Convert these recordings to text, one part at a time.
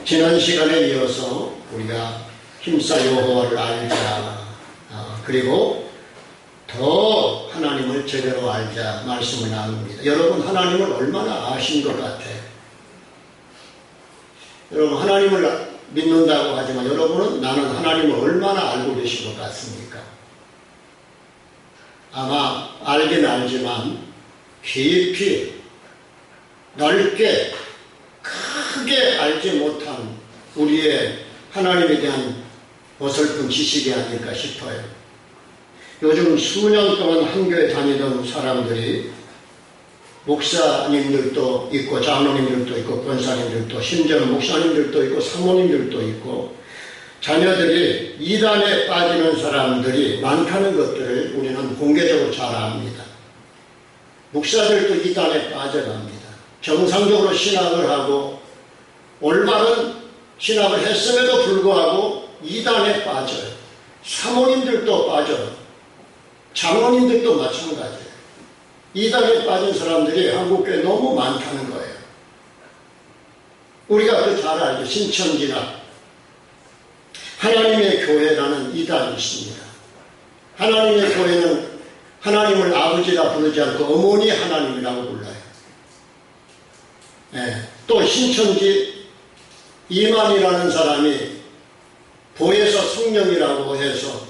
지난 시간에 이어서 우리가 힘써 여호와를 알자, 그리고 더 하나님을 제대로 알자 말씀을 나눕니다. 여러분, 하나님을 얼마나 아신 것 같아요? 여러분, 하나님을 믿는다고 하지만 여러분은 나는 하나님을 얼마나 알고 계신 것 같습니까? 아마 알긴 알지만 깊이 넓게 크게 알지 못한 우리의 하나님에 대한 어설픈 지식이 아닐까 싶어요. 요즘 수년 동안 한 교회 다니던 사람들이 목사님들도 있고 장로님들도 있고 권사님들도 심지어는 목사님들도 있고 사모님들도 있고 자녀들이 이단에 빠지는 사람들이 많다는 것들을 우리는 공개적으로 잘 압니다. 목사들도 이단에 빠져갑니다. 정상적으로 신학을 하고 올바른 신학을 했음에도 불구하고 이단에 빠져요. 사모님들도 빠져요. 장로님들도 마찬가지예요. 이단에 빠진 사람들이 한국교회에 너무 많다는 거예요. 우리가 그 잘 알죠. 신천지나 하나님의 교회라는 이단이 있습니다. 하나님의 교회는 하나님을 아버지라 부르지 않고 어머니 하나님이라고 불러요. 네. 또 신천지 이만이라는 사람이 보혜사 성령이라고 해서,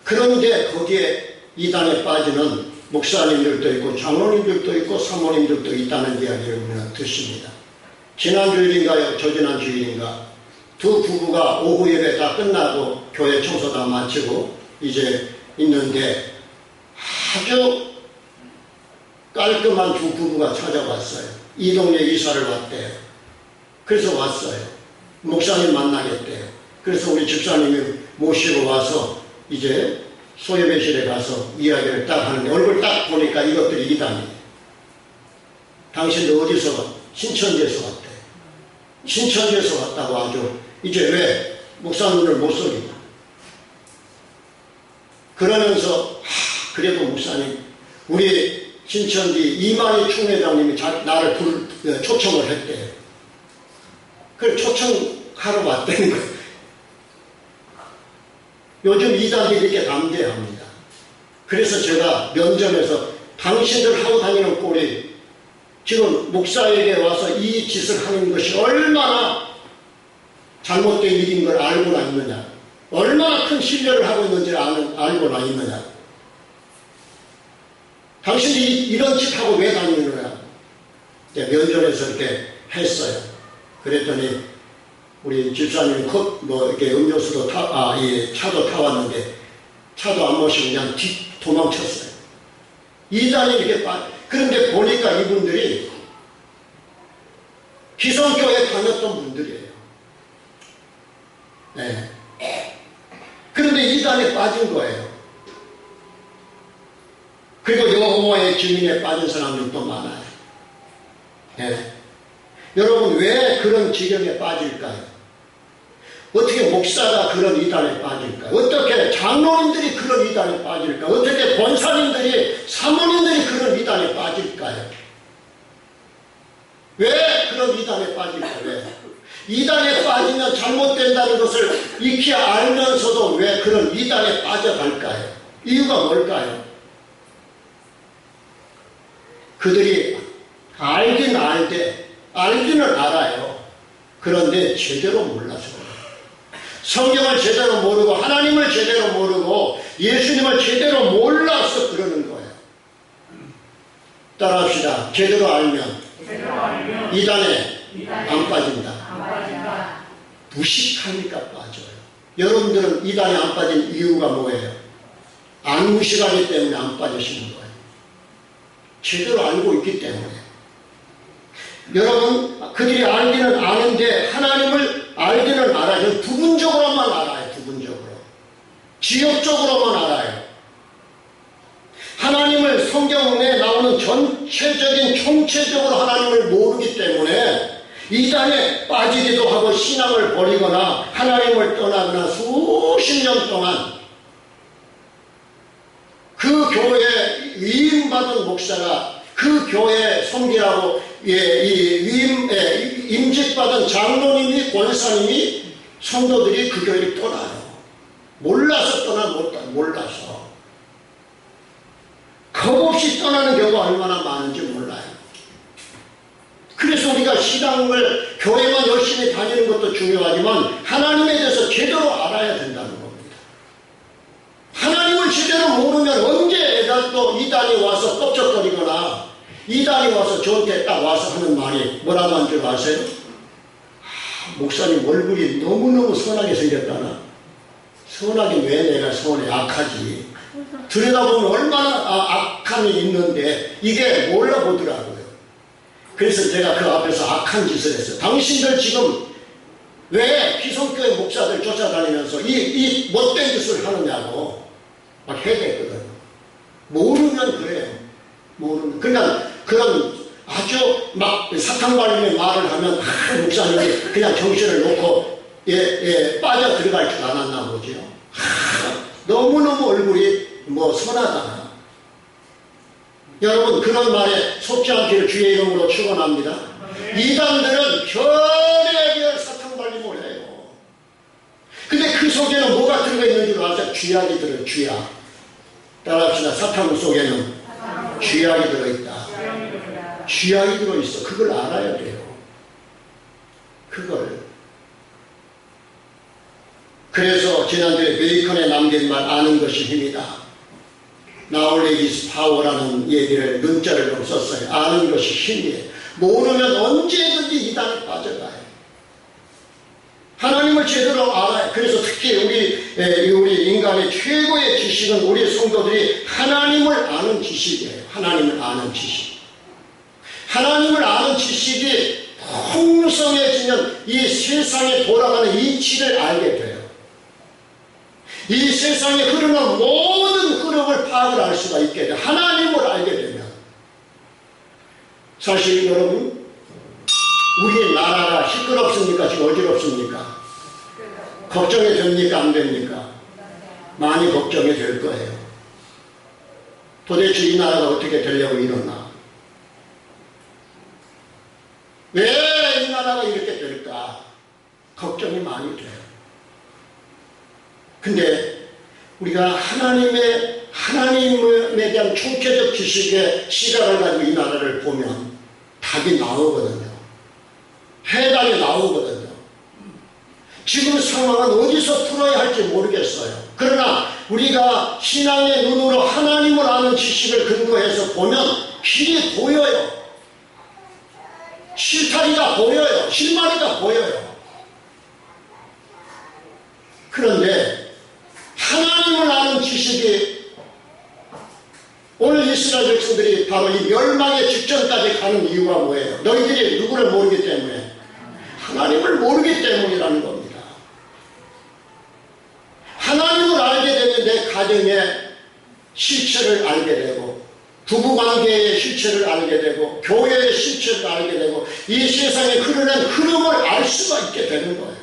그런데 거기에 이단에 빠지는 목사님들도 있고 장로님들도 있고 사모님들도 있다는 이야기를 우리는 듣습니다. 지난 주일인가요? 저지난 주일인가? 두 부부가 오후 예배 다 끝나고 교회 청소 다 마치고 이제 있는데 아주 깔끔한 두 부부가 찾아왔어요. 이 동네에 이사를 왔대요. 그래서 왔어요. 목사님 만나겠대요. 그래서 우리 집사님이 모시고 와서 이제 소예배실에 가서 이야기를 딱 하는데 얼굴 딱 보니까 이것들이 이단이에요. 당신도 어디서 왔? 신천지에서 왔대. 신천지에서 왔다고 아주 이제 왜 목사님을 못 속이냐. 그러면서 그래도 목사님, 우리 신천지 이만희 총회장님이 나를 초청을 했대요. 그걸 초청하러 왔다는 거예요. 요즘 이단들이 이렇게 담대합니다. 그래서 제가 면전에서 당신들 하고 다니는 꼴이 지금 목사에게 와서 이 짓을 하는 것이 얼마나 잘못된 일인 걸 알고나 있느냐, 얼마나 큰 신뢰를 하고 있는지를 알고나 있느냐, 당신이 이런 짓 하고 왜 다니느냐, 면전에서 이렇게 했어요. 그랬더니 우리 집사님이 이렇게 음료수도 차도 타왔는데 차도 안 마시고 그냥 도망쳤어요. 이단이 이렇게 그런데 보니까 이분들이 기성교회 다녔던 분들이에요. 네. 그런데 이단에 빠진 거예요. 그리고 여호와의 증인에 빠진 사람들도 많아요. 네. 여러분, 왜 그런 지경에 빠질까요? 어떻게 목사가 그런 이단에 빠질까요? 어떻게 장로님들이 그런 이단에 빠질까요? 어떻게 권사님들이, 사모님들이 그런 이단에 빠질까요? 왜 그런 이단에 빠질까요? 왜? 이단에 빠지면 잘못된다는 것을 익히 알면서도 왜 그런 이단에 빠져갈까요? 이유가 뭘까요? 그들이 알기는 알아요. 그런데 제대로 몰라서 그래요. 성경을 제대로 모르고 하나님을 제대로 모르고 예수님을 제대로 몰라서 그러는 거예요. 따라합시다. 제대로 알면 이단에 안 빠진다. 무식하니까 빠져요. 여러분들은 이단에 안 빠진 이유가 뭐예요? 안 무식하기 때문에 안 빠지시는 거예요. 제대로 알고 있기 때문에. 여러분, 그들이 알기는 아는데 하나님을 알기는 알아요. 부분적으로만 알아요. 부분적으로. 지역적으로만 알아요. 하나님을 성경에 나오는 전체적인 총체적으로 하나님을 모르기 때문에 이단에 빠지기도 하고 신앙을 버리거나 하나님을 떠나거나 수십 년 동안 그 교회에 위임받은 목사가 그 교회 섬기라고 임직받은 장로님이 원사님이 성도들이 그 교회를 떠나요. 몰라서 몰라서. 겁없이 떠나는 경우가 얼마나 많은지 몰라요. 그래서 우리가 신앙을 교회만 열심히 다니는 것도 중요하지만 하나님에 대해서 제대로 알아야 된다는 겁니다. 하나님을 제대로 모르면 언제 또 이단이 와서 껍적거리거나 이단이 와서 저한테 딱 와서 하는 말이 뭐라고 하는 줄 아세요? 목사님 얼굴이 너무너무 선하게 생겼다나. 선하긴 왜 내가 선해? 악하지. 들여다보면 얼마나 악함이 있는데 이게 몰라보더라고요. 그래서 제가 그 앞에서 악한 짓을 했어요. 당신들 지금 왜 기성교회 목사들 쫓아다니면서 이 못된 짓을 하느냐고 막 해댔거든요. 모르면 그래요. 모르면. 그러니까 그런 아주 막 사탕 발림의 말을 하면 목사님이 그냥 정신을 놓고 빠져 들어갈 줄 알았나 보죠. 너무너무 얼굴이 선하다. 여러분 그런 말에 속지 않기를 주의 이름으로 축원합니다. 이단들은 별의별 사탕 발림을 해요. 근데 그 속에는 뭐가 들어가 있는 줄 아세요? 쥐약이 들어요. 쥐약. 따라합시다. 사탕 속에는 쥐약이 들어있다. 쥐약이 들어있어. 그걸 알아야 돼요. 그걸. 그래서 지난주에 베이컨에 남긴 말 아는 것이 힘이다. Knowledge is power라는 얘기를 문자를 좀 썼어요. 아는 것이 힘이에요. 모르면 언제든지 이단에 빠져가요. 하나님을 제대로 알아요. 그래서 특히 우리 인간의 최고의 지식은 우리 성도들이 하나님을 아는 지식이에요. 하나님을 아는 지식. 하나님을 아는 지식이 풍성해지면 이 세상에 돌아가는 이치를 알게 돼요. 이 세상에 흐르는 모든 흐름을 파악을 할 수가 있게 돼요. 하나님을 알게 되면. 사실 여러분, 우리나라가 시끄럽습니까? 지금 어지럽습니까? 걱정이 됩니까? 안 됩니까? 많이 걱정이 될 거예요. 도대체 이 나라가 어떻게 되려고 이러나? 왜 이 나라가 이렇게 될까? 걱정이 많이 돼요. 근데 우리가 하나님에 대한 총체적 지식의 시각을 가지고 이 나라를 보면 답이 나오거든요. 해답이 나오거든요. 지금 상황은 어디서 풀어야 할지 모르겠어요. 그러나 우리가 신앙의 눈으로 하나님을 아는 지식을 근거해서 보면 길이 보여요. 실타리가 보여요. 실마리가 보여요. 그런데 하나님을 아는 지식이 오늘 이스라엘 백성들이 바로 이 멸망의 직전까지 가는 이유가 뭐예요? 너희들이 누구를 모르기 때문에 하나님을 모르기 때문이라는 겁니다. 하나님을 알게 되면 내 가정의 실체를 알게 되고 부부관계의 실체를 알게 되고 교회의 실체를 알게 되고 이 세상에 흐르는 흐름을 알 수가 있게 되는 거예요.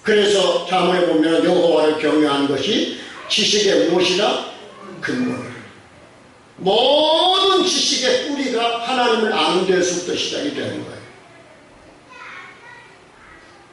그래서 자문에 보면 여호와를 경외하는 것이 지식의 무엇이라? 근본. 모든 지식의 뿌리가 하나님을 아는 데서부터 시작이 되는 거예요.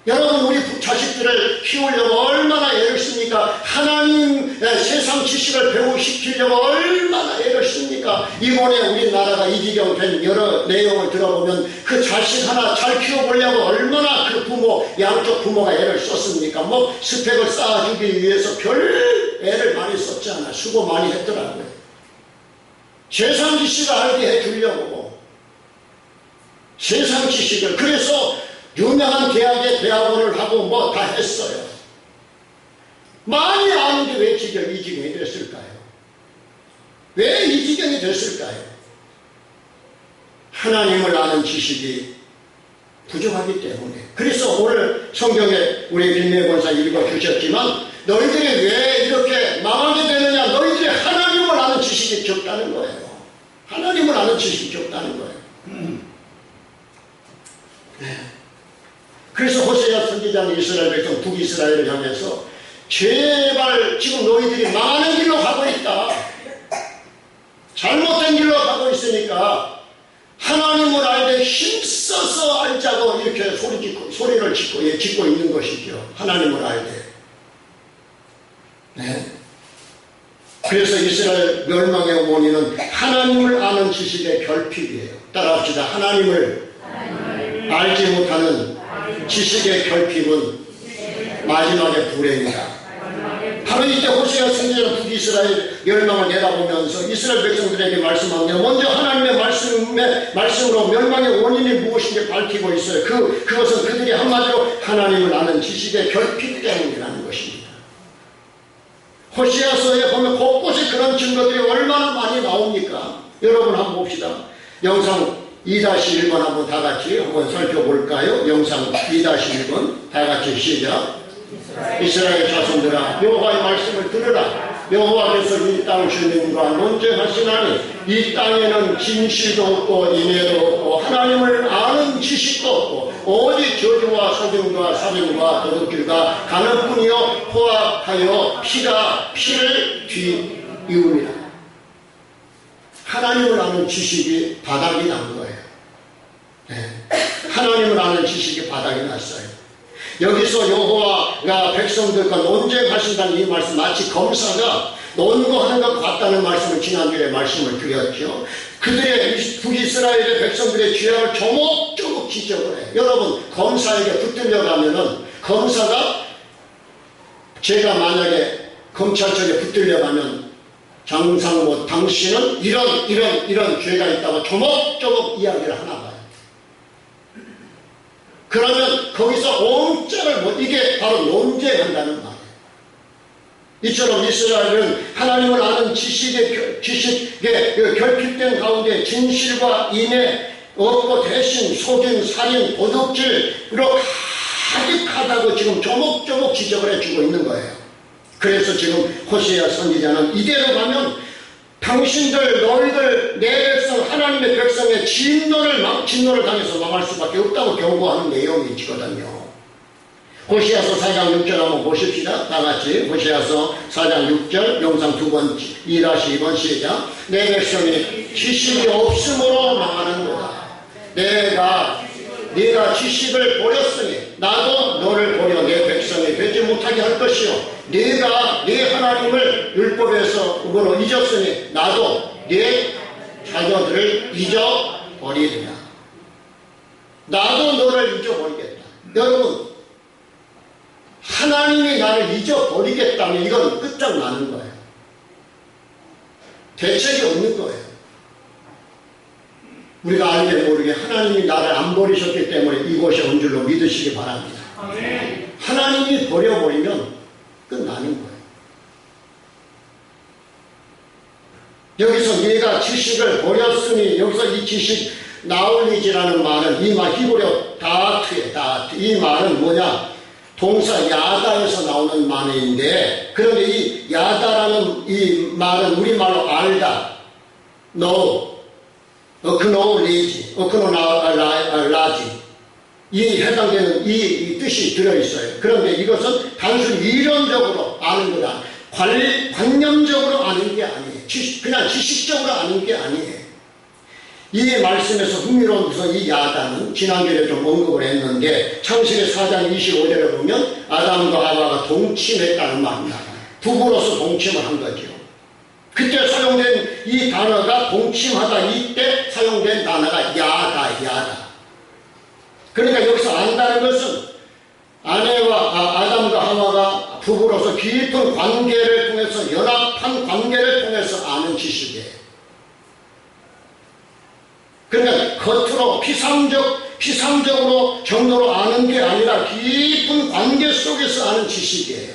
여러분 우리 자식들을 키우려고 얼마나 애를 씁니까? 하나님 세상 지식을 배우시키려고 얼마나 애를 씁니까? 이번에 우리나라가 이 지경 된 여러 내용을 들어보면 그 자식 하나 잘 키워보려고 얼마나 그 부모 양쪽 부모가 애를 썼습니까? 스펙을 쌓아주기 위해서 별 애를 많이 썼잖아. 수고 많이 했더라고요. 세상 지식을 알게 해주려고 세상 지식을. 그래서 유명한 대학에 대학원을 하고 다 했어요. 많이 아는데 왜 이 지경이 됐을까요? 왜 이 지경이 됐을까요? 하나님을 아는 지식이 부족하기 때문에. 그래서 오늘 성경에 우리 김내 권사 읽어주셨지만 너희들이 왜 이렇게 망하게 되느냐? 너희들이 하나님을 아는 지식이 적다는 거예요. 하나님을 아는 지식이 적다는 거예요. 네. 그래서 호세아 선지자는 이스라엘 백성 북이스라엘을 향해서 제발 지금 너희들이 망하는 길로 가고 있다. 잘못된 길로 가고 있으니까 하나님을 알되 힘써서 알자고 이렇게 소리를 짓고 있는 것이죠. 하나님을 알되. 네. 그래서 이스라엘 멸망의 원인은 하나님을 아는 지식의 결핍이에요. 따라합시다. 하나님을 알지 못하는 지식의 결핍은 마지막에 불행이다. 바로 이때 호세아 선지자는 북이스라엘 멸망을 내다보면서 이스라엘 백성들에게 말씀합니다. 먼저 하나님의 말씀으로 멸망의 원인이 무엇인지 밝히고 있어요. 그것은 그들이 한마디로 하나님을 아는 지식의 결핍 때문이라는 것입니다. 호세아서에 보면 곳곳에 그런 증거들이 얼마나 많이 나옵니까? 여러분 한번 봅시다. 영상 2-1번 한번 다 같이 한번 살펴볼까요? 영상 2-1번 다 같이 시작. 이스라엘 자손들아 여호와의 말씀을 들으라. 여호와께서 이 땅 주민과 논쟁하시나니 이 땅에는 진실도 없고 인애도 없고 하나님을 아는 지식도 없고 오직 저주와 속임과 살인과 도둑질과 간음뿐이요 포악하여 피가 피를 뒤이웁니다. 하나님을 아는 지식이 바닥이 난 거예요. 네. 하나님을 아는 지식이 바닥이 났어요. 여기서 여호와가 백성들과 논쟁하신다는 이 말씀, 마치 검사가 논거하는 것 같다는 말씀을 지난주에 말씀을 드렸죠. 그들의 북이스라엘의 백성들의 죄악을 조목조목 지적을 해요. 여러분, 검사에게 붙들려가면은 검사가 제가 만약에 검찰청에 붙들려가면 장상모 당신은 이런 죄가 있다고 조목조목 이야기를 하나 봐요. 그러면 거기서 옴짝을 이게 바로 논쟁한다는 말이에요. 이처럼 이스라엘은 하나님을 아는 지식의 결핍된 가운데 진실과 인애 없고 대신 속임, 살인, 도둑질로 가득하다고 지금 조목조목 지적을 해주고 있는 거예요. 그래서 지금 호세아 선지자는 이대로 가면 너희들 내 백성 하나님의 백성의 진노를 당해서 망할 수밖에 없다고 경고하는 내용이거든요. 호세아서 4장 6절 한번 보십시다. 다같이 호세아서 4장 6절 영상 2번 2-2번 시작. 내 백성이 지식이 없음으로 망하는도다. 네가 지식을 버렸으니 나도 너를 버려 내 백성이 되지 못하게 할 것이요 네가 네 하나님을 율법에서 잊었으니 나도 네 자녀들을 잊어버리리라. 나도 너를 잊어버리겠다. 여러분, 하나님이 나를 잊어버리겠다면 이건 끝장나는 거예요. 대책이 없는 거예요. 우리가 알게 모르게 하나님이 나를 안 버리셨기 때문에 이곳이 온 줄로 믿으시기 바랍니다. 하나님이 버려버리면 끝나는 거예요. 여기서 네가 지식을 버렸으니 여기서 이 지식 나올리지라는 말은 이 말 히브리어 다트에 이 말은 뭐냐? 동사 야다에서 나오는 말인데 그런데 이 야다라는 이 말은 우리말로 알다, know, 어크노리지, 라지 이 해당되는 이 뜻이 들어있어요. 그런데 이것은 단순히 이론적으로 아는 거다. 관념적으로 아는 게 아니에요. 그냥 지식적으로 아는 게 아니에요. 이 말씀에서 흥미로운 것은 이 야단은 지난주에 좀 언급을 했는데 창세기 4장 25절에 보면 아담과 하와가 동침했다는 말입니다. 부부로서 동침을 한 거죠. 그때 사용된 이 단어가 동침하다, 이때 사용된 단어가 야다. 그러니까 여기서 안다는 것은 아담과 하와가 부부로서 깊은 관계를 통해서, 연합한 관계를 통해서 아는 지식이에요. 그러니까 겉으로 피상적으로 정도로 아는 게 아니라 깊은 관계 속에서 아는 지식이에요.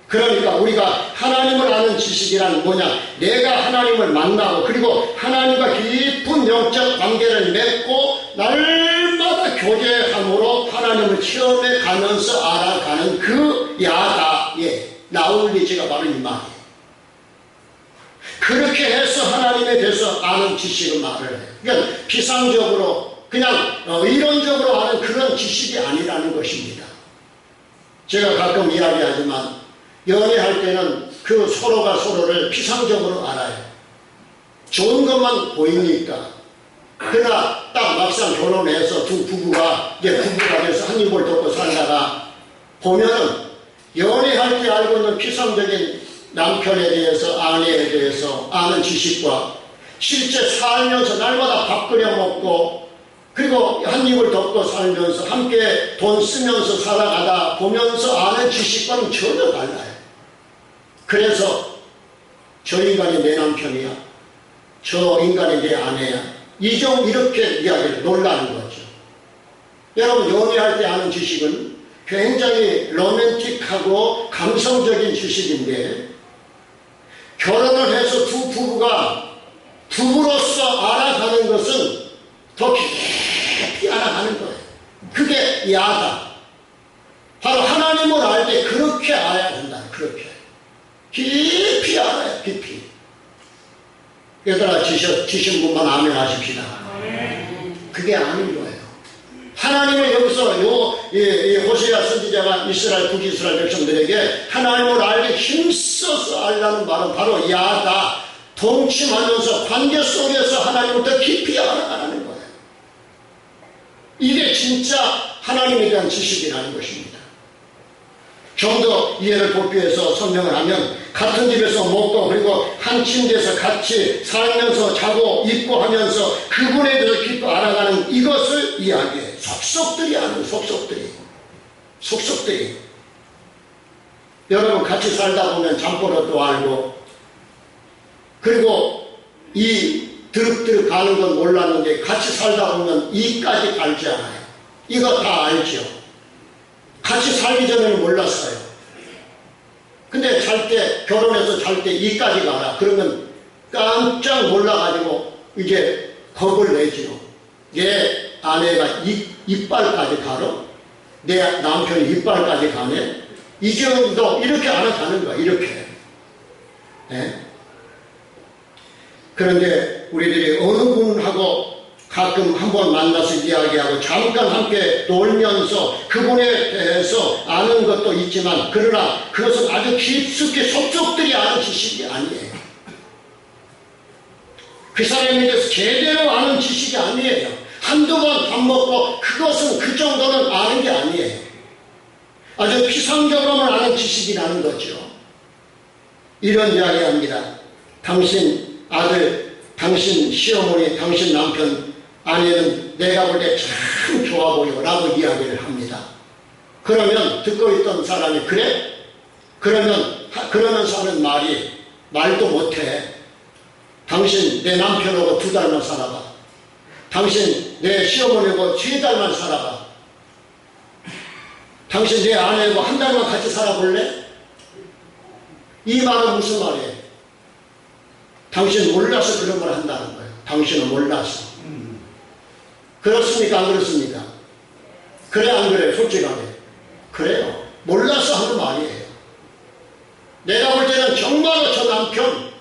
그러니까 우리가 하나님을 아는 지식이란 뭐냐? 내가 하나님을 만나고 그리고 하나님과 깊은 영적 관계를 맺고 날마다 교제함으로 하나님을 체험해 가면서 알아가는 그 야다의 나올리지가 바로 이 말이에요. 그렇게 해서 하나님에 대해서 아는 지식을 말을 해요. 그러니까 피상적으로 그냥 이론적으로 아는 그런 지식이 아니라는 것입니다. 제가 가끔 이야기하지만 연애할 때는 그 서로가 서로를 피상적으로 알아요. 좋은 것만 보이니까 그러나 딱 막상 결혼해서 두 부부가 이제 부부가 돼서 한 입을 덮고 살다가 보면은 연애할 때 알고 있는 피상적인 남편에 대해서 아내에 대해서 아는 지식과 실제 살면서 날마다 밥 끓여 먹고 그리고 한 입을 덮고 살면서 함께 돈 쓰면서 살아가다 보면서 아는 지식과는 전혀 달라요. 그래서 저 인간이 내 남편이야, 저 인간이 내 아내야, 이렇게 이야기를 놀라는 거죠. 여러분, 연애할 때 아는 지식은 굉장히 로맨틱하고 감성적인 지식인데 결혼을 해서 두 부부가 부부로서 알아가는 것은 더 깊이 알아가는 거예요. 그게 야다. 바로 하나님을 알 때 그렇게 알아야 된다. 그렇게 깊이 알아요. 깊이. 얘들아, 지신 분만 아멘 하십시다. 그게 아닌 거예요. 하나님을 여기서 호세아 선지자가 이스라엘 북이스라엘 백성들에게 하나님을 알게 힘써서 알라는 말은 바로 야다. 동침하면서 관계 속에서 하나님을 더 깊이 알아가는 거예요. 이게 진짜 하나님에 대한 지식이라는 것입니다. 좀 더 이해를 돕기 위해서 설명을 하면 같은 집에서 먹고 그리고 한 침대에서 같이 살면서 자고 입고 하면서 그분에 대해서 깊이 알아가는 이것을 이야기해요. 속속들이 아는 속속들이. 여러분, 같이 살다 보면 잠버릇도 알고 그리고 이 드륵드륵 가는 건 몰랐는데 같이 살다 보면 이까지 알지 않아요. 이거 다 알죠. 같이 살기 전에는 몰랐어요. 근데 잘 때, 결혼해서 잘 때 이까지 알아. 그러면 깜짝 놀라가지고 이제 겁을 내지요. 내 아내가 이빨까지 가러? 내 남편이 이빨까지 가네? 이 정도 이렇게 알아가는 거야. 이렇게. 네? 그런데 우리들이 어느 분하고 가끔 한번 만나서 이야기하고 잠깐 함께 놀면서 그분에 대해서 아는 것도 있지만 그러나 그것은 아주 깊숙이 속속들이 아는 지식이 아니에요. 그 사람에 대해서 제대로 아는 지식이 아니에요. 한두 번 밥 먹고 그것은 그 정도는 아는 게 아니에요. 아주 피상적으로만 아는 지식이라는 거죠. 이런 이야기합니다. 당신 아들, 당신 시어머니, 당신 남편, 아내는 내가 볼 때 참 좋아 보여 라고 이야기를 합니다. 그러면 듣고 있던 사람이 그래? 그러면서 하는 말도 못해. 당신 내 남편하고 2달만 살아봐. 당신 내 시어머니하고 3달만 살아봐. 당신 내 아내하고 1달만 같이 살아볼래? 이 말은 무슨 말이에요? 당신 몰라서 그런 걸 한다는 거예요. 당신은 몰라서. 그렇습니까? 안 그렇습니까? 그래 안 그래요? 솔직하게. 그래요. 몰라서 하는 말이에요. 내가 볼 때는 정말로 저 남편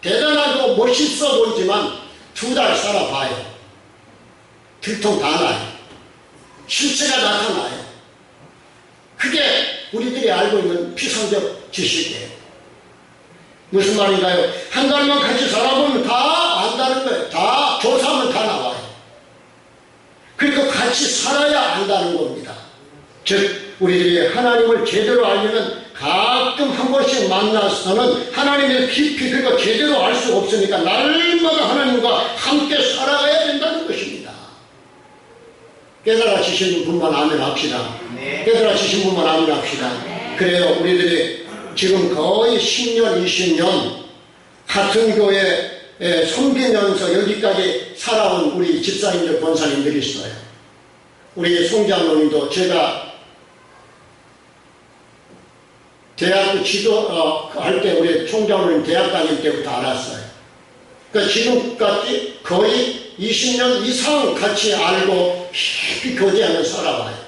대단하고 멋있어 보이지만 2달 살아봐요. 들통 다 나요. 실체가 나타나요. 그게 우리들이 알고 있는 피상적 지식이에요. 무슨 말인가요? 1달만 같이 살아보면 다 안다는 거예요. 다 조사하면 다 나와요. 그리고 같이 살아야 안다는 겁니다. 즉 우리들이 하나님을 제대로 알려면 가끔 한 번씩 만나서는 하나님을 깊이 그리고 제대로 알 수 없으니까 날마다 하나님과 함께 살아가야 된다는 것입니다. 깨달아지신 분만 아멘 합시다. 깨달아지신 분만 아멘 합시다. 그래요. 우리들이 지금 거의 10년, 20년 같은 교회에 섬기면서 여기까지 살아온 우리 집사님들, 권사님들이 있어요. 우리 송장로님도 제가 대학교 할 때 우리 총장로님 대학 다닐 때부터 알았어요. 그러니까 지금까지 거의 20년 이상 같이 알고 깊이 교제하면서 살아와요.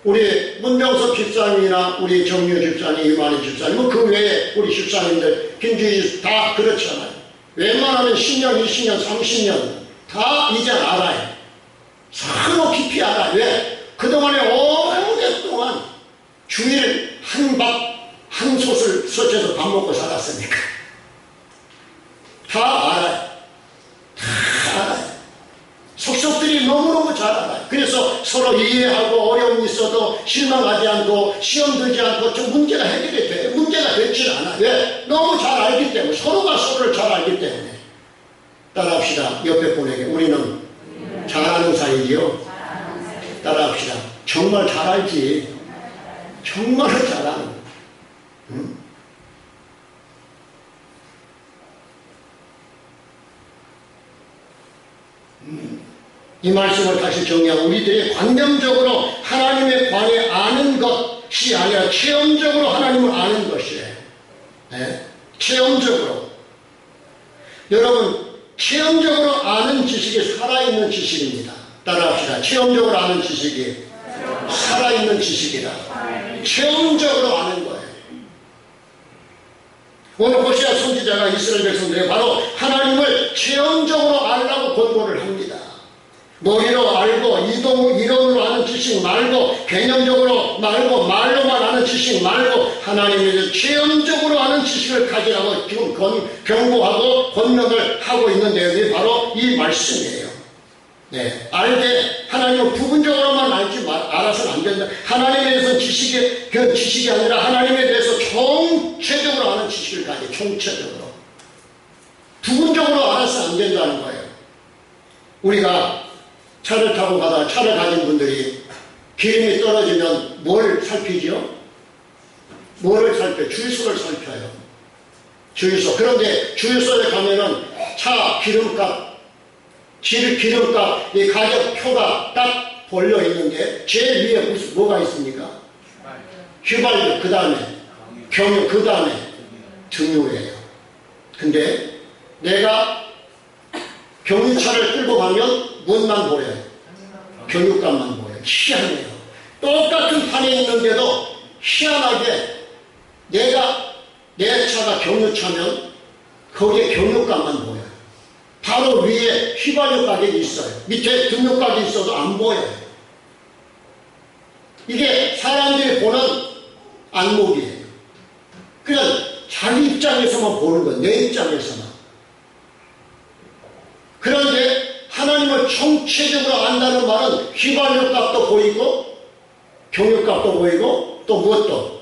우리 문병섭 집사님이나 우리 정유 집사님, 이만희 집사님, 그 외에 우리 집사님들, 김주희 다 그렇잖아요. 웬만하면 10년, 20년, 30년 다 이제 알아요. 서로 깊이 알아요. 왜? 그동안에 오랫동안 주일 한 솥을 솥에서 밥 먹고 살았으니까. 다 알아요. 다 알아요. 그래서 서로 이해하고 어려움이 있어도 실망하지 않고 시험 들지 않고 좀 문제가 해결이 돼요. 문제가 되지는 않아요. 왜? 너무 잘 알기 때문에. 서로가 서로를 잘 알기 때문에. 따라합시다. 옆에 분에게. 우리는 잘하는 사이지요. 따라합시다. 정말 잘 알지. 정말 잘하는 거예요. 응? 이 말씀을 다시 정리하고 우리들이 관념적으로 하나님에 관해 아는 것이 아니라 체험적으로 하나님을 아는 것이에요. 네? 체험적으로. 여러분, 체험적으로 아는 지식이 살아있는 지식입니다. 따라합시다. 체험적으로 아는 지식이 살아있는 지식이다. 체험적으로 아는 거예요. 오늘 호세아 선지자가 이스라엘 백성들에게 바로 하나님을 체험적으로 알라고 권고를 합니다. 머리로 알고 이론으로 아는 지식 말고 개념적으로 말고 말로만 아는 지식 말고 하나님에 대해서 체험적으로 아는 지식을 가지라고 지금 경고하고 권면을 하고 있는 내용이 바로 이 말씀이에요. 네, 알되 하나님을 부분적으로만 알아서는 안 된다. 하나님에 대해서 그 지식이 아니라 하나님에 대해서 총체적으로 아는 지식을 가지. 총체적으로. 부분적으로 알아서는 안 된다는 거예요. 우리가 차를 타고 가다가 차를 가진 분들이 기름이 떨어지면 뭘 살피죠? 뭐를 살펴요? 주유소를 살펴요. 주유소. 그런데 주유소에 가면은 차 기름값, 기름값, 이 가격표가 딱 벌려 있는데 제일 위에 뭐가 있습니까? 휘발유, 그 다음에 경유, 그 다음에 등유예요. 근데 내가 경유차를 끌고 가면 무엇만 보여요? 경유값만 보여요. 희한해요. 똑같은 판에 있는데도 희한하게 내 차가 경유차면 거기에 경유값만 보여요. 바로 위에 휘발유 가격이 있어요. 밑에 등유 가격이 있어도 안 보여요. 이게 사람들이 보는 안목이에요. 그냥 자기 입장에서만 보는 거예요. 내 입장에서만. 그런데 하나님을 총체적으로 안다는 말은 휘발유 값도 보이고 경유값도 보이고 또 무엇도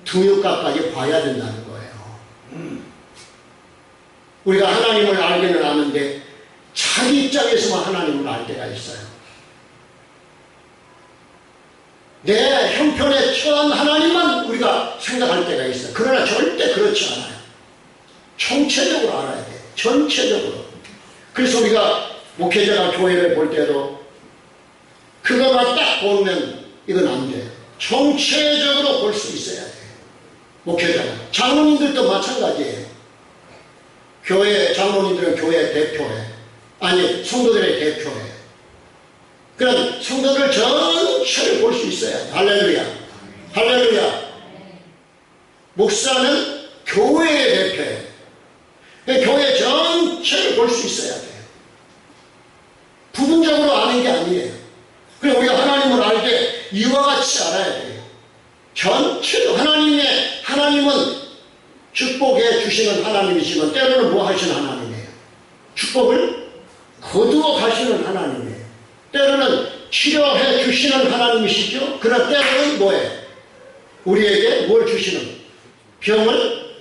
등유값까지 봐야 된다는 거예요. 우리가 하나님을 알기는 아는데 자기 입장에서만 하나님을 알 때가 있어요. 내 형편에 처한 하나님만 우리가 생각할 때가 있어요. 그러나 절대 그렇지 않아요. 총체적으로 알아야 돼요. 전체적으로. 그래서 우리가 목회자가 교회를 볼 때도 그거만 딱 보면 이건 안 돼요. 총체적으로 볼 수 있어야 돼요. 목회자가. 장로님들도 마찬가지예요. 장로님들은 교회 대표에, 아니 성도들의 대표에. 그럼 성도들 전체를 볼 수 있어야 돼. 할렐루야. 할렐루야. 목사는 교회의 대표예요. 교회 전체를 볼 수 있어야 돼요. 부분적으로 아는 게 아니에요. 그리고 우리가 하나님을 알 때 이와 같이 알아야 돼요. 전체로 하나님은 축복해 주시는 하나님이지만 때로는 뭐 하시는 하나님이에요? 축복을 거두어 가시는 하나님이에요. 때로는 치료해 주시는 하나님이시죠. 그러나 때로는 뭐예요? 우리에게 뭘 주시는? 병을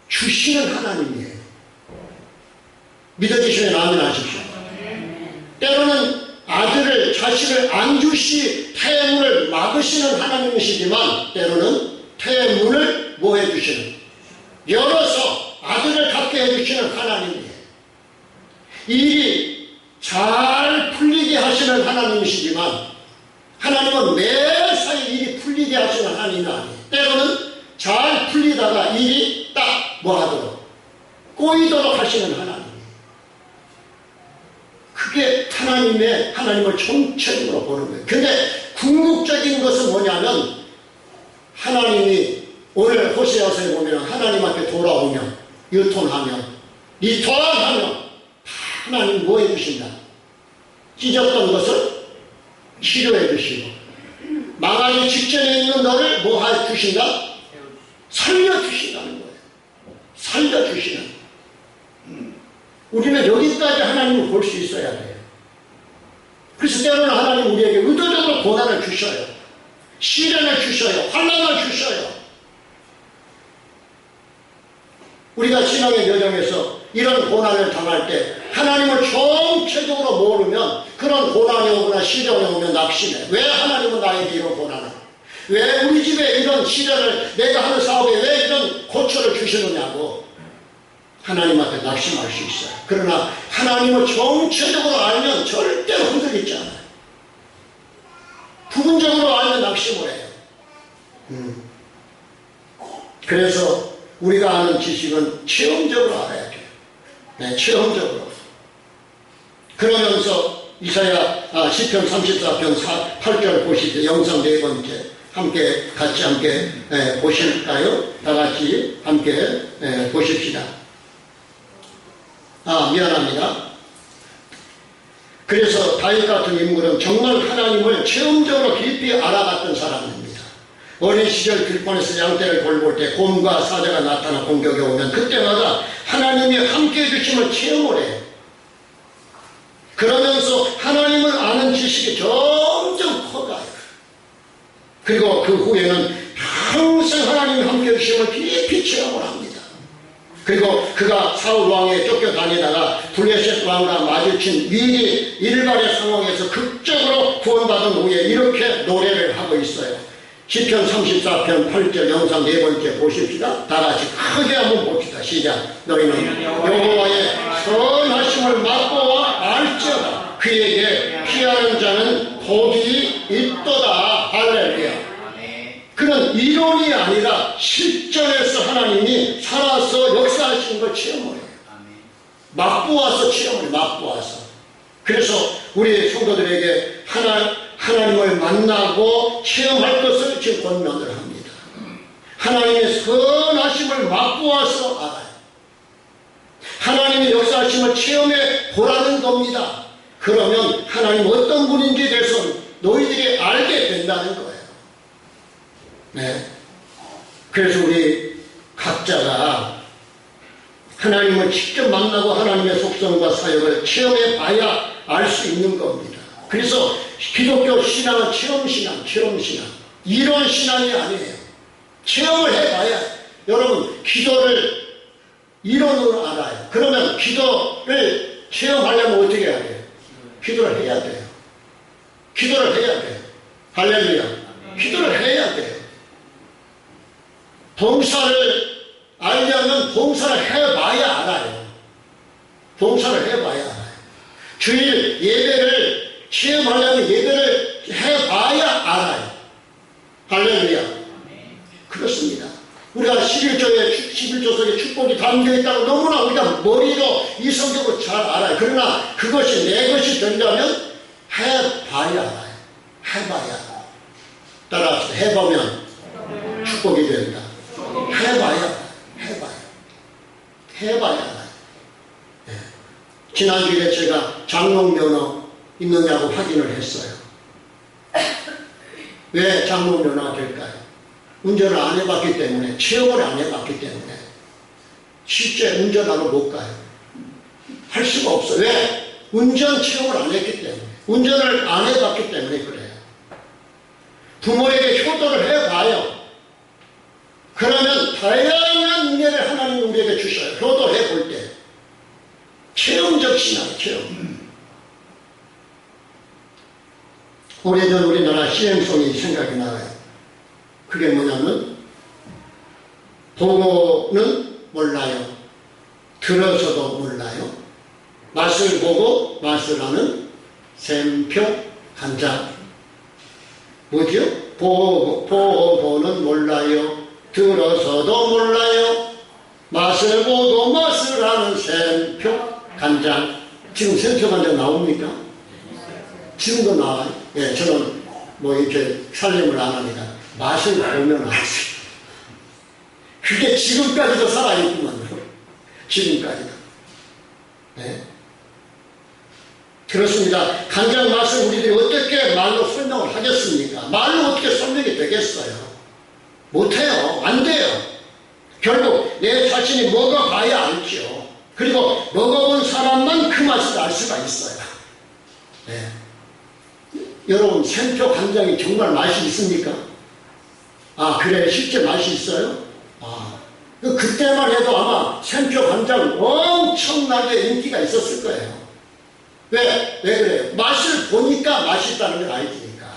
주시는 하나님이에요. 믿어지시면 아멘 하십시오. 때로는 자식을 안 주시 태문을 막으시는 하나님이시지만 때로는 태문을 뭐 해주시는? 열어서 아들을 갖게 해주시는 하나님이에요. 일이 잘 풀리게 하시는 하나님이시지만 하나님은 매사에 일이 풀리게 하시는 하나님이 아니에요. 때로는 잘 풀리다가 일이 딱 뭐 하도록 꼬이도록 하시는 하나님. 그게 하나님을 총체적으로 보는 거예요. 근데 궁극적인 것은 뭐냐면 하나님이 오늘 호세아서에 보면 하나님 앞에 돌아오면 유턴하면 리턴하면 하나님 뭐 해주신다? 찢었던 것을 치료해 주시고 망하기 직전에 있는 너를 뭐 해주신다? 살려주신다는 거예요. 살려주시는. 우리는 여기까지 하나님을 볼 수 있어야 돼요. 그래서 때로는 하나님 우리에게 의도적으로 고난을 주셔요. 시련을 주셔요. 환난을 주셔요. 우리가 신앙의 여정에서 이런 고난을 당할 때 하나님을 전체적으로 모르면 그런 고난이 오거나 시련이 오면 낙심해. 왜 하나님은 나에게 이런 고난을, 왜 우리 집에 이런 시련을, 내가 하는 사업에 왜 이런 고초를 주시느냐고 하나님한테 낙심할 수 있어요. 그러나 하나님을 전체적으로 알면 절대로 흔들리지 않아요. 부분적으로 알면 낙심을 해요. 그래서 우리가 아는 지식은 체험적으로 알아야 돼요. 네, 체험적으로. 그러면서 이사야 시편 34편 8절 보시죠. 영상 4번째 같이 함께 보실까요? 다 같이 함께 보십시다. 미안합니다. 그래서 다윗 같은 인물은 정말 하나님을 체험적으로 깊이 알아갔던 사람입니다. 어린 시절 들판에서 양떼를 돌볼 때 곰과 사자가 나타나 공격에 오면 그때마다 하나님이 함께 해주심을 체험을 해요. 그러면서 하나님을 아는 지식이 점점 커가요. 그리고 그 후에는 평생 하나님이 함께 해주심을 깊이 체험을 합니다. 그리고 그가 사울 왕에 쫓겨다니다가 블레셋 왕과 마주친 위기 일발의 상황에서 극적으로 구원받은 후에 이렇게 노래를 하고 있어요. 시편 34편 8절 영상 4번째 보십시다. 다 같이 크게 한번 봅시다. 시작. 너희는 여호와의 선하심을 맛보아 알지어다. 그에게 피하는 자는 복이 있도다. 할렐루야. 그는 이론이 아니라 실전에서 하나님이 살아서 역사하시는 걸 체험을 해요. 맛보아서 체험을 해요. 맛보아서. 그래서 우리 성도들에게 하나님을 만나고 체험할 것을 지금 권면을 합니다. 하나님의 선하심을 맛보아서 알아요. 하나님의 역사하심을 체험해 보라는 겁니다. 그러면 하나님 어떤 분인지에 대해서 너희들이 알게 된다는 거예요. 네. 그래서 우리 각자가 하나님을 직접 만나고 하나님의 속성과 사역을 체험해 봐야 알 수 있는 겁니다. 그래서 기독교 신앙은 체험신앙, 이론 신앙이 아니에요. 체험을 해봐야. 여러분, 기도를 이론으로 알아요. 그러면 기도를 체험하려면 어떻게 해야 돼요? 기도를 해야 돼요. 기도를 해야 돼요. 할렐루야. 기도를 해야 돼요. 봉사를 알려면 봉사를 해봐야 알아요. 봉사를 해봐야 알아요. 주일 예배를 체험하려면 예배를 해봐야 알아요. 할렐루야. 그렇습니다. 우리가 11조 속에 축복이 담겨있다고 너무나 우리가 머리로 이성적으로 잘 알아요. 그러나 그것이 내 것이 된다면 해봐야 알아요. 해봐야. 따라서 해보면 축복이 된다. 해봐야 알아요. 네. 지난주에 제가 장롱면허 있느냐고 확인을 했어요. 왜 장롱면허가 될까요? 운전을 안 해봤기 때문에, 체험을 안 해봤기 때문에 실제 운전하러 못 가요. 할 수가 없어요. 왜? 운전 체험을 안 했기 때문에, 운전을 안 해봤기 때문에 그래요. 부모에게 효도를 해봐요. 그러면 다양한 은혜를 하나님이 우리에게 주셔요. 효도해 볼 때. 체험적 신앙, 체험. 오래전 우리나라 시행성이 생각이 나요. 그게 뭐냐면, 보고는 몰라요. 들어서도 몰라요. 맛을 보고 맛을 아는 샘표 간장. 뭐죠? 보고는 몰라요. 들어서도 몰라요. 맛을 보고 맛을 아는 샘표 간장. 지금 샘표 간장 나옵니까? 지금도 나와요. 예, 저는 뭐 이렇게 살림을 안 합니다. 맛을 보면 알지. 그게 지금까지도 살아있구만요. 지금까지도. 네. 그렇습니다. 간장 맛을 우리들이 어떻게 말로 설명을 하겠습니까? 말로 어떻게 설명이 되겠어요? 못해요. 안 돼요. 결국 내 자신이 먹어봐야 알죠. 그리고 먹어본 사람만 그 맛을 알 수가 있어요. 네. 여러분, 샘표 간장이 정말 맛이 있습니까? 아, 그래, 실제 맛이 있어요? 아, 그때만 해도 아마 샘표 간장 엄청나게 인기가 있었을 거예요. 왜 그래요? 맛을 보니까 맛있다는 걸 알지니까.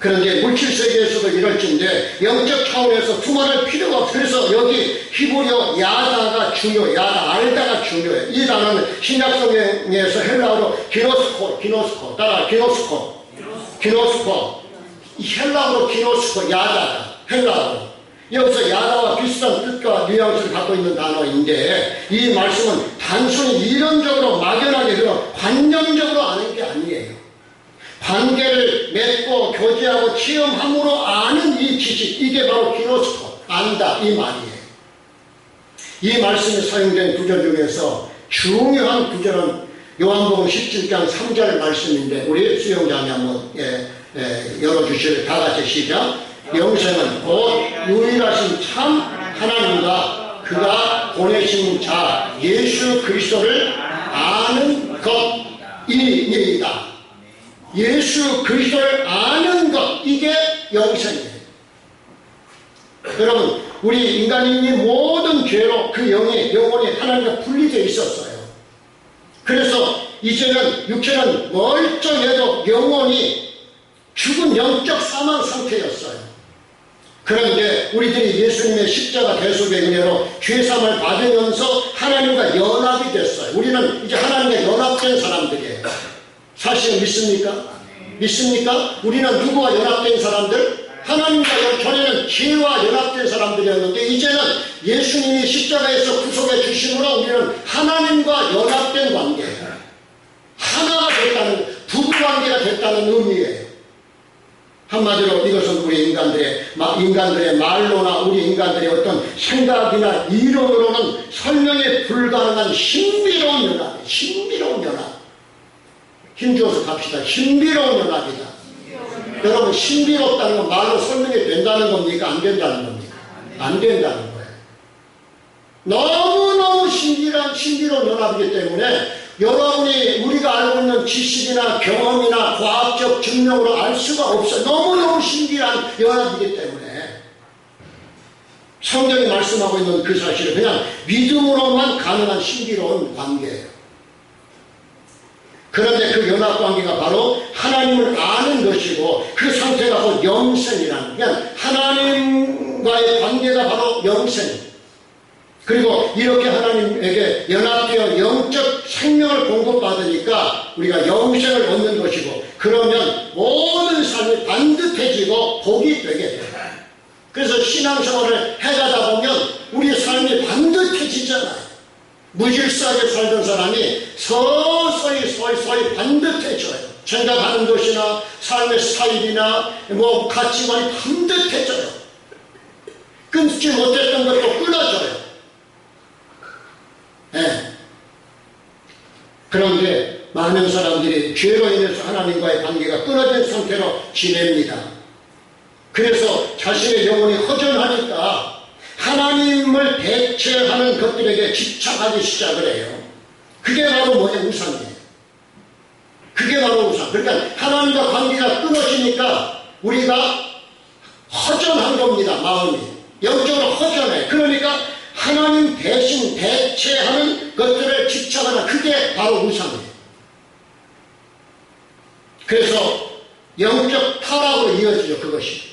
그런데 물질 세계에서도 이럴진데 영적 차원에서 두말할 필요가 없어. 그래서 여기 히브리어 야다가 중요해. 야다, 알다가 중요해. 이 단어는 신약성경에서 헬라어로 기노스코 따라 기노스코 이 헬라어로 기노스코 야다다. 헬라어로 여기서 야다와 비슷한 뜻과 뉘앙스를 갖고 있는 단어인데 이 말씀은 단순히 이론적으로 막연하게 그런 관념적으로 아는 게 아니에요. 관계를 맺고 교제하고 체험함으로 아는 이 지식, 이게 바로 기노스코, 안다 이 말이에요. 이 말씀이 사용된 구절 중에서 중요한 구절은 요한복음 17장 3절 말씀인데 우리 수용자님 한번 열어주시면 다 같이 시작. 영생은 곧 유일하신 참 하나님과 그가 보내신 자 예수 그리스도를 아는 것이니이다. 예수 그리스도를 아는 것, 이게 영생이에요. 여러분, 우리 인간이 모든 죄로 그 영혼이 하나님과 분리되어 있었어요. 그래서 이제는 육체는 멀쩡해도 영혼이 죽은 영적 사망 상태였어요. 그런데 우리들이 예수님의 십자가 대속의 은혜로 죄사함을 받으면서 하나님과 연합이 됐어요. 우리는 이제 하나님과 연합된 사람들이에요. 사실 믿습니까? 믿습니까? 우리는 누구와 연합된 사람들? 하나님과 전에는 죄와 연합된 사람들이었는데 이제는 예수님이 십자가에서 구속해 주심으로 우리는 하나님과 연합된 관계예요. 하나가 됐다는, 부부관계가 됐다는 의미예요. 한마디로 이것은 우리 인간들의 말로나 우리 인간들의 어떤 생각이나 이론으로는 설명이 불가능한 신비로운 연합이에요. 신비로운 연합. 힘주어서 갑시다. 신비로운 연합이다. 여러분, 신비롭다는 건 말로 설명이 된다는 겁니까? 안 된다는 겁니까? 안 된다는 거예요. 너무너무 신비로운 연합이기 때문에 여러분이 우리가 알고 있는 지식이나 경험이나 과학적 증명으로 알 수가 없어요. 너무너무 신비한 연합이기 때문에 성경이 말씀하고 있는 그 사실은 그냥 믿음으로만 가능한 신비로운 관계예요. 그런데 그 연합관계가 바로 하나님을 아는 것이고 그 상태가 바로 영생이라는, 그냥 하나님과의 관계가 바로 영생입니다. 그리고 이렇게 하나님에게 연합되어 영적 생명을 공급받으니까 우리가 영생을 얻는 것이고, 그러면 모든 삶이 반듯해지고 복이 되게 돼요. 그래서 신앙생활을 해가다 보면 우리의 삶이 반듯해지잖아요. 무질서하게 살던 사람이 서서히 반듯해져요. 생각하는 것이나 삶의 스타일이나 가치관이 반듯해져요. 끊지 못했던 것도 끊어져요. 네. 그런데 많은 사람들이 죄로 인해서 하나님과의 관계가 끊어진 상태로 지냅니다. 그래서 자신의 영혼이 허전하니까 하나님을 대체하는 것들에게 집착하기 시작을 해요. 그게 바로 뭐냐? 우상이에요. 그게 바로 우상. 그러니까 하나님과 관계가 끊어지니까 우리가 허전한 겁니다. 마음이 영적으로 허전해. 그러니까 하나님 대신 대체하는 것들을 집착하는, 그게 바로 우상이에요. 그래서 영적 타락으로 이어지죠. 그것이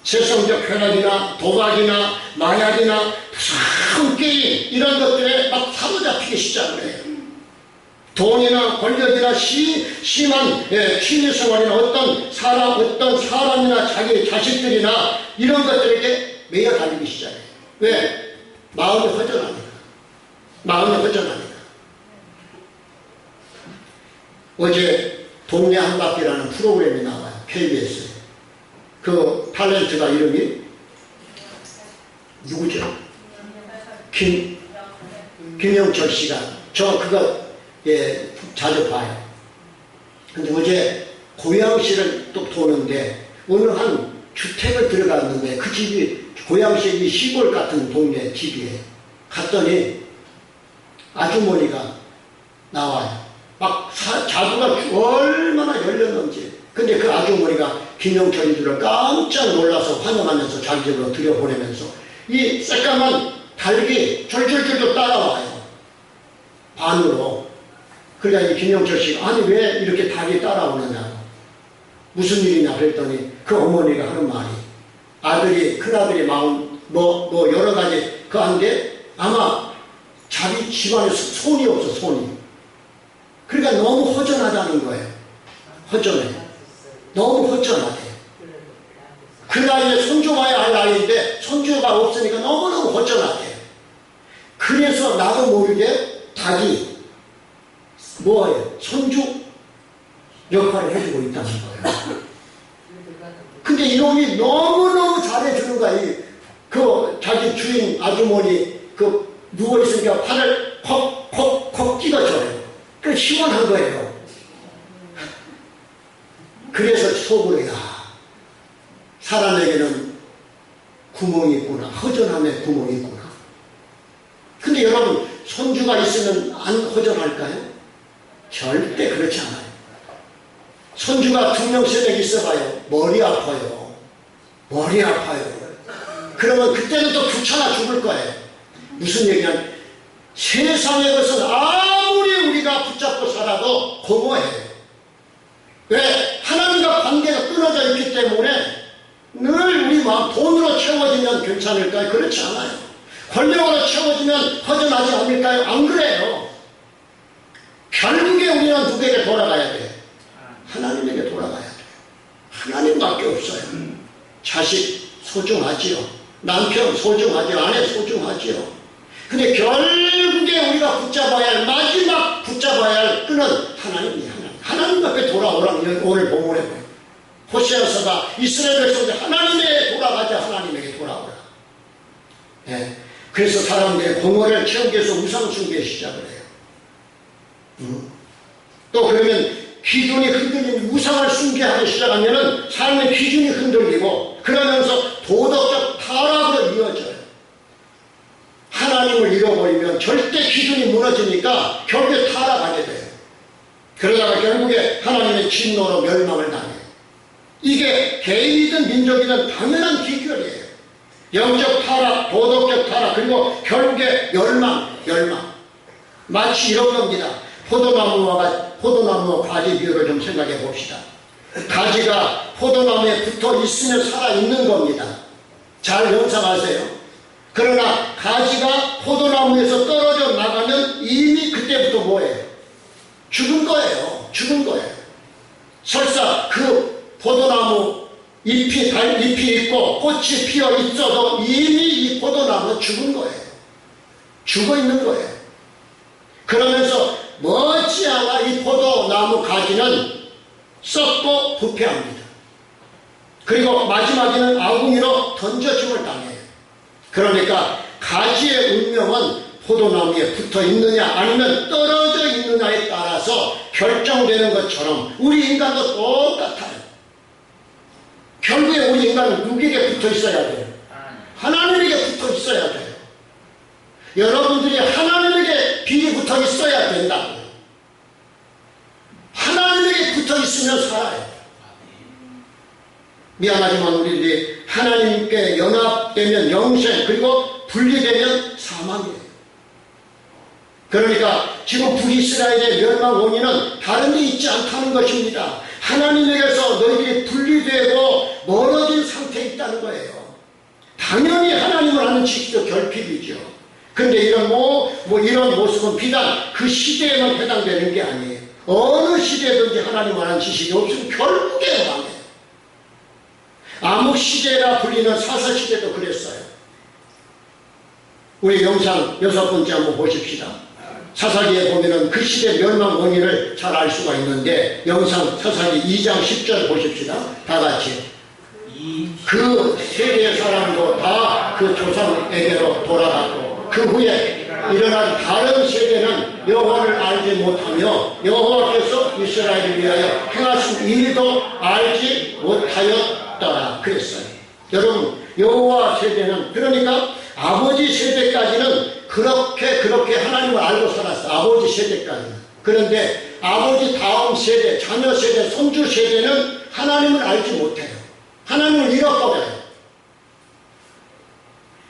세상적 쾌락이나 도박이나 마약이나 무슨 게임 이런 것들에 막 사로잡히기 시작을 해요. 돈이나 권력이나 심한 취미생활이나 어떤 사람이나 자기 자식들이나 이런 것들에게 매여 달리기 시작해요. 왜? 마음이 허전하니까. 마음이 허전하니까. 어제 동네 한 바퀴라는 프로그램이 나와요. KBS에. 그 탤런트가 이름이 누구죠? 김영철 씨가. 저 그거 자주 봐요. 근데 어제 고양시를 또 도는데 어느 한 주택을 들어갔는데 그 집이 고양시 시골 같은 동네 집이에요. 갔더니 아주머니가 나와요. 막 자두가 얼마나 열렸는지. 근데 그 아주머니가 김영철인 줄 깜짝 놀라서 환영하면서 자기 집으로 들여보내면서 이 새까만 닭이 졸졸졸 따라와요. 반으로. 그러니까 이 김영철 씨가 아니 왜 이렇게 닭이 따라오느냐, 무슨 일이냐 그랬더니 그 어머니가 하는 말이, 아들이, 큰아들이 마음 뭐 여러 가지 그 한데 아마 자기 집안에 손이 없어, 손이. 그러니까 너무 허전하다는 거예요. 허전해. 너무 허전하대. 그 나이에 손주 봐야 할 나이인데 손주가 없으니까 너무너무 허전하대. 그래서 나도 모르게 닭이 뭐예요? 손주 역할을 해주고 있다는 거예요. 근데 이놈이 너무너무 잘해주는 거야. 그 자기 주인 아주머니 그 누워있으니까 팔을 콕콕콕 찍어줘요. 그 시원한 거예요. 그래서 속으로, 야, 사람에게는 구멍이 있구나. 허전함에 구멍이 있구나. 근데 여러분, 손주가 있으면 안 허전할까요? 절대 그렇지 않아요. 손주가 2명, 3명 있어봐요. 머리 아파요. 머리 아파요. 그러면 그때는 또 귀찮아 죽을 거예요. 무슨 얘기냐면 세상의 것은 아무리 우리가 붙잡고 살아도 고모해요. 왜? 하나님과 관계가 끊어져 있기 때문에 늘 우리 마음 돈으로 채워지면 괜찮을까요? 그렇지 않아요. 권력으로 채워지면 허전하지 않을까요? 안 그래요. 결국에 우리는 누구에게 돌아가야 돼요? 하나님에게 돌아가야 돼요. 하나님밖에 없어요. 자식 소중하지요. 남편 소중하지요. 아내 소중하지요. 근데 결국에 우리가 붙잡아야 할, 마지막 붙잡아야 할 끈은 하나님이에요. 하나님 앞에 돌아오라는 오늘 본문에 보여요. 호세아서가 이스라엘 백성들 하나님에게 돌아가자, 하나님에게 돌아오라. 네. 그래서 사람들의 공허를 채우기 위해서 우상숭배 시작을 해요. 또 그러면 기준이 흔들리는 우상을 숭배하기 시작하면 삶의 기준이 흔들리고 그러면서 도덕적 타락으로 이어져요. 하나님을 잃어버리면 절대 기준이 무너지니까 결국에 타락하게 돼요. 그러다가 결국에 하나님의 진노로 멸망을 당해요. 이게 개인이든 민족이든 당연한 기결이에요. 영적 타락, 도덕적 타락, 그리고 결국에 멸망. 마치 이런 겁니다. 포도나무와 가지 비유를 좀 생각해 봅시다. 가지가 포도나무에 붙어 있으면 살아있는 겁니다. 잘 명상하세요. 그러나 가지가 포도나무에서 떨어져 나가면 이미 그때부터 뭐예요? 죽은 거예요. 설사 그 포도나무 잎이 있고 꽃이 피어 있어도 이미 이 포도나무는 죽은 거예요. 죽어 있는 거예요. 그러면서 머지않아 이 포도나무 가지는 썩고 부패합니다. 그리고 마지막에는 아궁이로 던져짐을 당해요. 그러니까 가지의 운명은 포도나무에 붙어 있느냐 아니면 떨어져 있느냐에 따라서 결정되는 것처럼 우리 인간도 똑같아요. 결국에 우리 인간은 누구에게 붙어 있어야 돼요? 하나님에게 붙어 있어야 돼요. 여러분들이 하나님에게 빌이 붙어 있어야 된다고요. 하나님에게 붙어 있으면 살아요. 미안하지만 우리들이 하나님께 연합되면 영생, 그리고 분리되면 사망이에요. 그러니까 지금 북이스라엘의 멸망 원인은 다른 데 있지 않다는 것입니다. 하나님에게서 너희들이 분리되고 멀어진 상태에 있다는 거예요. 당연히 하나님을 아는 지식도 결핍이죠. 근데 이런 이런 모습은 비단 그 시대에만 해당되는 게 아니에요. 어느 시대든지 하나님을 아는 지식이 없으면 결국에 망해요. 암흑시대라 불리는 사사시대도 그랬어요. 우리 영상 6번째 한번 보십시다. 사사기에 보면은 그 시대 멸망 원인을 잘 알 수가 있는데, 영상 사사기 2장 10절 보십시다. 다 같이. 그 세계의 사람도 다 그 조상에게로 돌아가고 그 후에 일어난 다른 세대는 여호와를 알지 못하며 여호와께서 이스라엘을 위하여 행하신 일도 알지 못하였더라 그랬어요. 여러분, 여호와 세대는, 그러니까 아버지 세대까지는 그렇게 하나님을 알고 살았어. 아버지 세대까지는. 그런데 아버지 다음 세대, 자녀 세대, 손주 세대는 하나님을 알지 못해요. 하나님을 잃어버려요.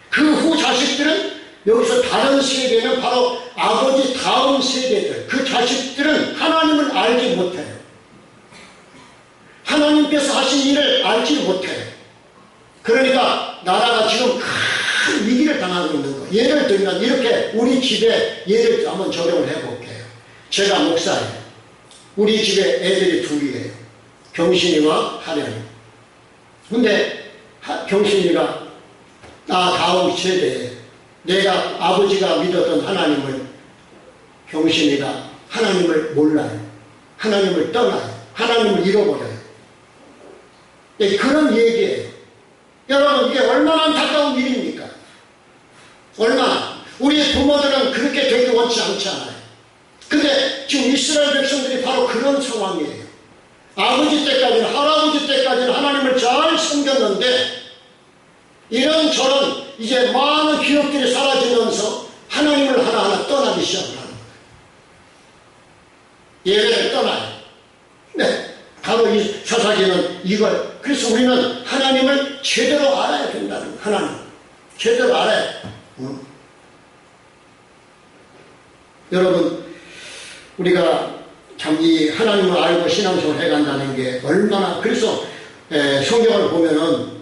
그 후 자식들은 여기서 다른 세대는 바로 아버지 다음 세대들, 그 자식들은 하나님을 알지 못해요. 하나님께서 하신 일을 알지 못해요. 그러니까 나라가 지금 큰 위기를 당하고 있는 거예요. 예를 들면 이렇게 우리 집에 예를 한번 적용을 해볼게요. 제가 목사예요. 우리 집에 애들이 둘이에요. 경신이와 하련이. 근데 경신이가 나 다음 세대에 내가 아버지가 믿었던 하나님을, 경신이가 하나님을 몰라요. 하나님을 떠나요. 하나님을 잃어버려요. 네, 그런 얘기예요. 여러분, 이게 얼마나 안타까운 일입니까? 얼마나. 우리 부모들은 그렇게 되기 원치 않잖아요. 근데 지금 이스라엘 백성들이 바로 그런 상황이에요. 아버지 때까지는, 할아버지 때까지는 하나님을 잘 섬겼는데 이런저런 이제 많은 기업들이 사라지면서 하나님을 하나하나 떠나기 시작하는 거예요. 예배를 떠나요. 네, 바로 이 사사기는 이걸. 그래서 우리는 하나님을 제대로 알아야 된다는 거예요. 하나님 제대로 알아야 돼요. 여러분, 우리가 참 이 하나님을 알고 신앙생활을 해간다는 게 얼마나. 그래서 성경을 보면은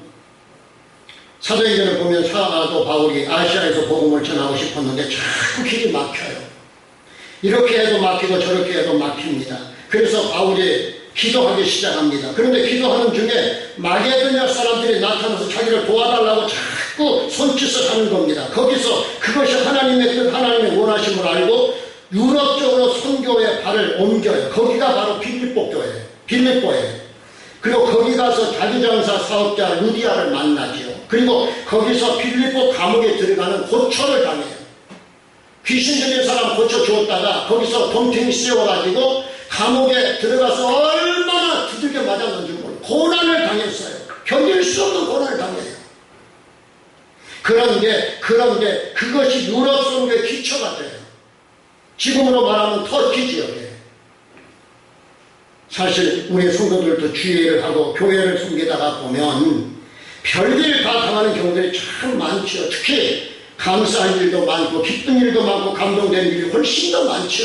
사도행전을 보면 사도 바울이 아시아에서 복음을 전하고 싶었는데 자꾸 길이 막혀요. 이렇게 해도 막히고 저렇게 해도 막힙니다. 그래서 바울이 기도하기 시작합니다. 그런데 기도하는 중에 마게도냐 사람들이 나타나서 자기를 도와달라고 자꾸 손짓을 하는 겁니다. 거기서 그것이 하나님의 뜻, 하나님의 원하심을 알고 유럽 쪽으로 선교의 발을 옮겨요. 거기가 바로 빌립보 교회예요. 빌립보예요. 그리고 거기 가서 자기장사 사업자 루디아를 만나죠. 그리고 거기서 빌립보 감옥에 들어가는 고초를 당해요. 귀신 들린 사람 고쳐 주었다가 거기서 덤탱이 씌워가지고 감옥에 들어가서 얼마나 두들겨 맞았는지 모르고 고난을 당했어요. 견딜 수 없는 고난을 당해요. 그런데 그것이 유럽 선교의 기초가 돼요. 지금으로 말하면 터키 지역이에요. 사실 우리 성도들도 주의를 하고 교회를 섬기다가 보면 별일 다 당하는 경우들이 참 많죠. 특히 감사한 일도 많고 기쁜 일도 많고 감동된 일이 훨씬 더 많죠.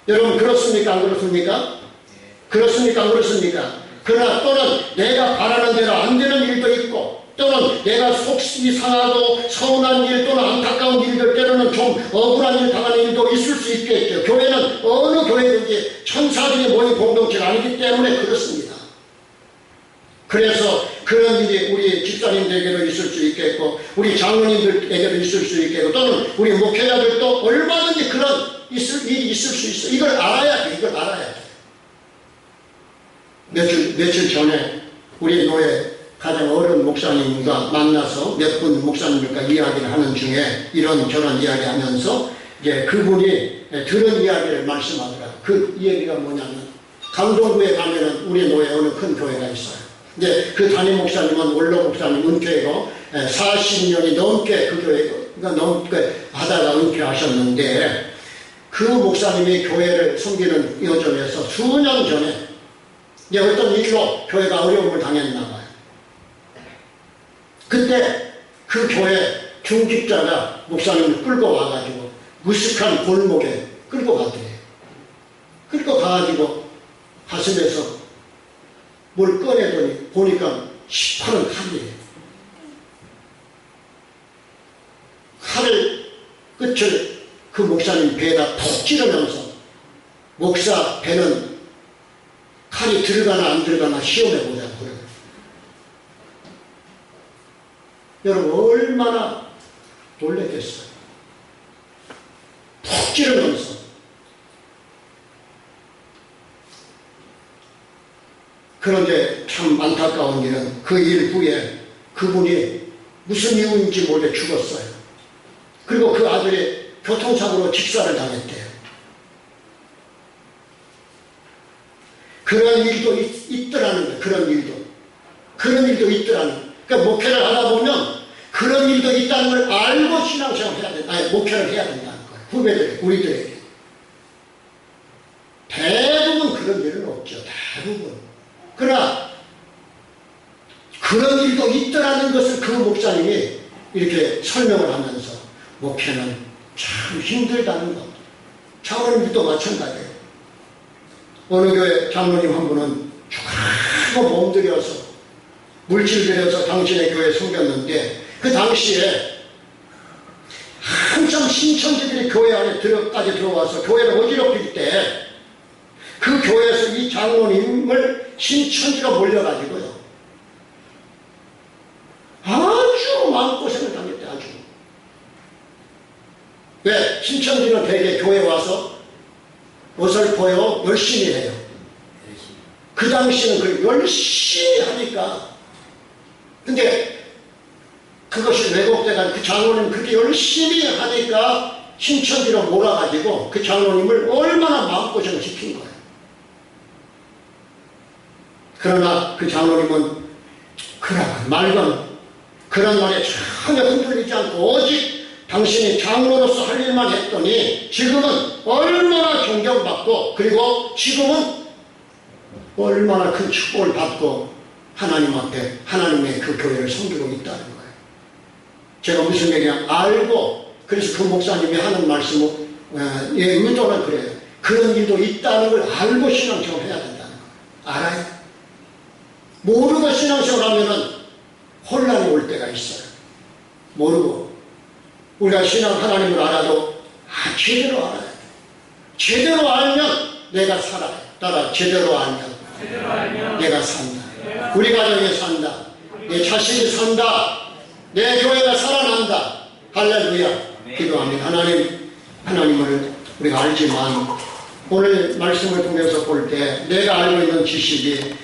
여러분, 그렇습니까? 안 그렇습니까? 그렇습니까? 안 그렇습니까? 그러나 또는 내가 바라는 대로 안 되는 일도 있고, 또는 내가 속이 상하고 서운한 일 또는 안타까운 일들, 때로는 좀 억울한 일 당하는 일도 있을 수 있겠죠. 교회는 어느 교회든지 천사들이 모인 공동체가 아니기 때문에 그렇습니다. 그래서 그런 일이 우리 집사님들에게도 있을 수 있겠고, 우리 장로님들에게도 있을 수 있겠고, 또는 우리 목회자들도 얼마든지 그런 일이 있을 수 있어. 이걸 알아야 돼. 이걸 알아야 돼. 며칠 전에 우리 교회 가장 어려운 목사님과 만나서 몇 분 목사님들과 이야기를 하는 중에 이런저런 이야기 하면서 이제 그분이 들은 이야기를 말씀하더라고요. 그 얘기가 뭐냐면, 강동구에 가면은 우리 노예 어느 큰 교회가 있어요. 이제 그 담임 목사님은 원로 목사님 은퇴고 40년이 넘게 그 교회가 넘게 하다가 은퇴하셨는데, 그 목사님이 교회를 섬기는 여정에서 수년 전에 이제 어떤 일로 교회가 어려움을 당했나 봐요. 그때 그 교회 중직자가 목사님을 끌고 와가지고 무식한 골목에 끌고 가더래요. 끌고 가가지고 가슴에서 뭘 꺼내더니 보니까 시퍼런 칼이에요. 칼을 끝을 그 목사님 배에다 톡 찌르면서 목사 배는 칼이 들어가나 안 들어가나 시험해보자고 그래요. 여러분, 얼마나 놀랬겠어요. 푹 찌르면서. 그런데 참 안타까운 일은 그 일 후에 그분이 무슨 이유인지 모르게 죽었어요. 그리고 그 아들이 교통사고로 직사를 당했대요. 그런 일도 있더라는 거예요. 그런 일도 있더라는 거예요. 그러니까 목회를 하다 보면 그런 일도 있다는 걸 알고 신앙생활을 해야 된다. 아니, 목회를 해야 된다는 거예요. 후배들에게, 우리들에게. 대부분. 그러나 그런 일도 있더라는 것을 그 목사님이 이렇게 설명을 하면서 목회는 참 힘들다는 것. 장로님도 마찬가지예요. 어느 교회 장로님 한 분은 죽고 몸들여서 물질 들여서 당신의 교회에 섬겼는데 그 당시에 한참 신천지들이 교회 안에 까지 들어와서 교회를 어지럽힐 때 그 교회에서 이 장로님을 신천지로 몰려가지고요. 아주 마음고생을 당했대, 아주. 왜? 신천지는 대개 교회 와서 어설퍼요, 열심히 해요. 그 당시는 그 열심히 하니까. 근데 그것이 왜곡돼가 그 장로님 그렇게 열심히 하니까 신천지로 몰아가지고 그 장로님을 얼마나 마음고생을 시킨 거예요. 그러나 그 장로님은 맑은 그런 말에 전혀 흔들리지 않고 오직 당신이 장로로서 할 일만 했더니 지금은 얼마나 존경받고 그리고 지금은 얼마나 큰 축복을 받고 하나님 앞에 하나님의 그 교회를 섬기고 있다는 거예요. 제가 무슨 얘기냐 알고 그래서 그 목사님이 하는 말씀은 의도는 그래요. 그런 일도 있다는 걸 알고 신앙생활을 해야 된다는 거예요. 알아요. 모르고 신앙생활 하면은 혼란이 올 때가 있어요. 모르고 우리가 신앙 하나님을 알아도 제대로 알아야 돼. 제대로 알면 내가 살아요. 따라 제대로 알면 내가 산다. 우리 가정에 산다. 내 자식이 산다. 내 교회가 살아난다. 할렐루야. 기도합니다. 하나님을 우리가 알지만 오늘 말씀을 통해서 볼 때 내가 알고 있는 지식이